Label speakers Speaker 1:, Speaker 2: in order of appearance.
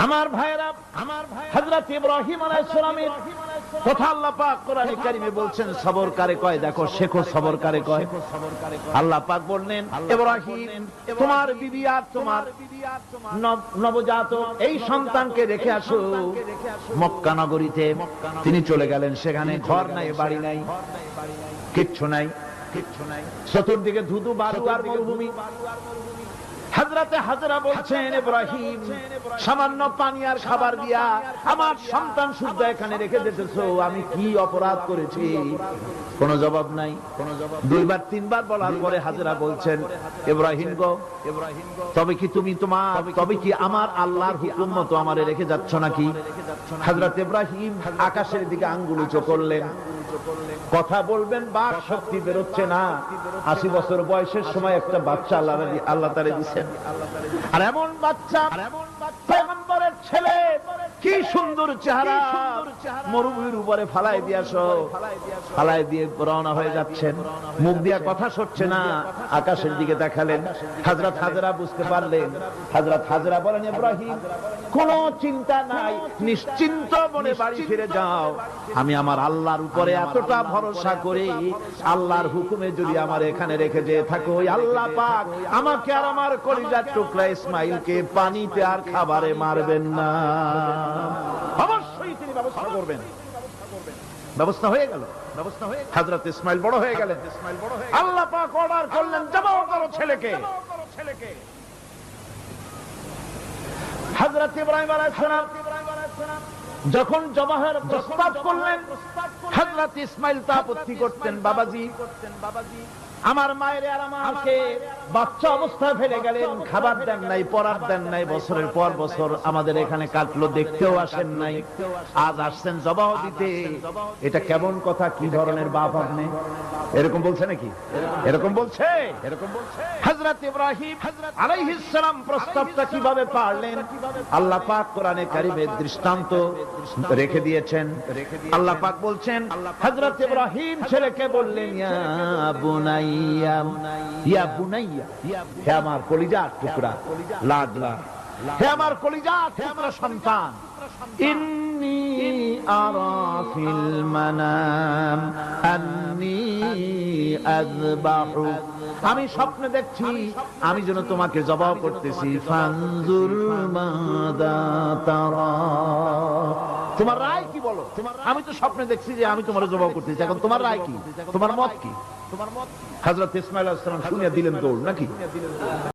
Speaker 1: আমার ভাইরা, হযরত ইব্রাহিম আলাইহিস সালামের কথা আল্লাহ পাক কোরআনে কারিমে বলছেন সবর কারে কয়, দেখো শেখো সবর কারে কয়। আল্লাহ পাক বললেন, ইব্রাহিম তোমার বিবি আর তোমার নবজাতক এই সন্তানকে রেখে আসো মক্কা নগরীতে। তিনি চলে গেলেন, সেখানে ঘর নাই, বাড়ি নাই, কিচ্ছু নাই, চতুর্দিকে ধুধু বালু আর মরুভূমি। হযরতে হাজরা বলছেন, ইব্রাহিম সামান্য পানি আর খাবার দিয়া আমার সন্তান শুদ্ধ এখানে রেখে দিতেছো, আমি কি অপরাধ করেছি? কোনো জবাব নাই। দুইবার তিনবার বলার পরে হাজরা বলছেন, ইব্রাহিম গো, তবে কি আমার আল্লাহর হুকুম মতো আমারে রেখে যাচ্ছ নাকি? হযরত ইব্রাহিম আকাশের দিকে আঙ্গুল উঁচু করলেন। কথা বলবেন, বাক শক্তি বেরোচ্ছে না। 80 বছর বয়সের সময় একটা বাচ্চা আল্লাহ তারে দিচ্ছেন। আর এমন বাচ্চা, পয়গম্বরের ছেলে, কি সুন্দর চেহারা, মরুভূমির উপরে ফালাই দিয়াছো, ফালাই দিয়ে রওনা হয়ে যাচ্ছেন। মুখ দিয়া কথা সরছে না, আকাশের দিকে দেখালেন। হযরত হাজরা বুঝতে পারলেন। হযরত হাজরা বলেন, ইব্রাহিম কোনো চিন্তা নাই, নিশ্চিন্ত মনে বাড়ি ফিরে যাও। আমি আমার আল্লাহর উপরে এতটা ভরসা করি, আল্লাহর হুকুমে যদি আমার এখানে রেখে যেয়ে থাকো, আল্লাহ পাক আমাকে আর আমার কলিজার টুকরা ইসমাইলকে পানিতে আর খাবারে মারবেন না, অবশ্যই তিনি ব্যবস্থা করবেন। ব্যবস্থা হয়ে গেল। হযরত ইসমাইল বড় হয়ে গেলেন। আল্লাহ পাক অর্ডার করলেন, জবাহ করো ছেলেকে। হযরত ইব্রাহিম আলাইহিস সালাম যখন জবাহের প্রস্তাব করলেন, হযরত ইসমাইল তা আপত্তি করতেন, বাবাজি আমার মায়ের আর আমাকে বাচ্চা অবস্থায় ফেলে গেলেন, খাবার দেন নাই, পরার দেন নাই, বছরের পর বছর আমাদের এখানে কাটলো, দেখতেও আসেন নাই, আজ আসছেন জবাহ দিতে। এটা কেমন কথা? কি ধরনের বাপ আপনি? এরকম বলছে নাকি? এরকম বলছে। হযরত ইব্রাহিম আলাইহিস সালাম প্রস্তাবটা কিভাবে পারলেন? আল্লাহ পাক কোরআনে কারিমে দৃষ্টান্ত রেখে দিয়েছেন। আল্লাহ পাক বলছেন, হযরত ইব্রাহিম ছেলেকে বললেন, ইয়া বুনাইয়া, ইয়া বুনাইয়া, হে আমার কলিজার টুকরা, লাডলা, হে আমার কলিজার টুকরা সন্তান, ইন্নী আরা ফিল মানাম আন্নী আযবাহু, আমি স্বপ্নে দেখছি আমি যেন তোমাকে জবাহ করতেছি। ফানজুর মাযা তারা, তোমার রায় কি বলো? আমি তো স্বপ্নে দেখছি যে আমি তোমার জবাহ করতেছি, এখন তোমার রায় কি? তোমার মত কি? হযরত ইসমাঈল আলাইহিস সালাম শুনিয়া দিলেন দৌড় নাকি?